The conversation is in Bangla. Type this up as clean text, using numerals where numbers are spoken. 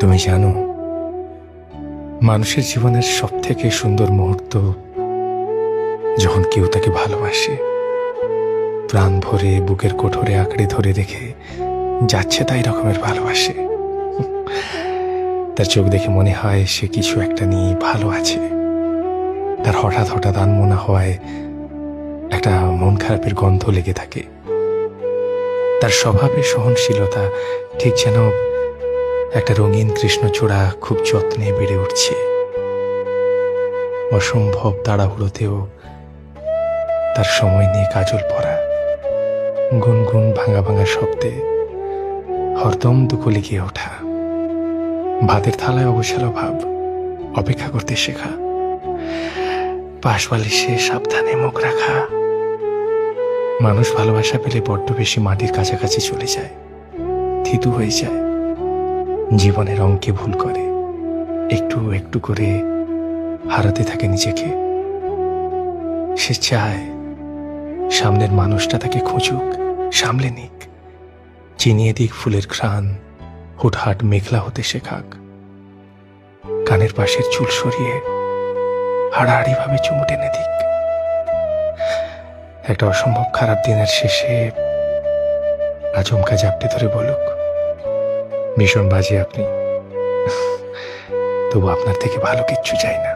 তুমি জানো, মানুষের জীবনের সব থেকে সুন্দর মুহূর্ত যখন কেউ তাকে ভালোবাসে, প্রাণ ভরে বুকের কোঠরে আঁকড়ে ধরে রেখে যাচ্ছে তাই রকমের ভালোবাসে। তার চোখ দেখে মনে হয় সে কিছু একটা নিয়ে ভালো আছে। তার হঠাৎ হঠাৎ আনমনা হওয়ায় একটা মন খারাপের গন্ধ লেগে থাকে। তার স্বভাবের সহনশীলতা ঠিক যেন একটা রঙিন কৃষ্ণচূড়া খুব যত্নে বেড়ে উঠছে। অসম্ভব তাড়াহুড়োতেও তার সময় নিয়ে কাজল পরা, গুনগুন ভাঙা ভাঙা শব্দে হরদম দুকলে গিয়ে ওঠা, ভাতের থালায় অবসালো ভাব, অপেক্ষা করতে শেখা, পাশবালিশে সাবধানে মুখ রাখা। মানুষ ভালোবাসা পেলে বড্ড বেশি মাটির কাছাকাছি চলে যায়, থিতু হয়ে যায়, জীবনের অঙ্কে ভুল করে, একটু একটু করে হারাতে থাকে নিজেকে। সে চায় সামনের মানুষটা তাকে খুঁজুক, সামলে নিক, চিনিয়ে দিক ফুলের ঘ্রাণ, হুটহাট মেঘলা হতে শেখাক, কানের পাশের চুল সরিয়ে হাড়াহাড়ি ভাবে চুমু টেনে দিক। একটা অসম্ভব খারাপ দিনের শেষে আচমকা জাপটে ধরে বলুক, ভীষণ বাজে আপনি, তবু আপনার থেকে ভালো কিচ্ছু চাই না।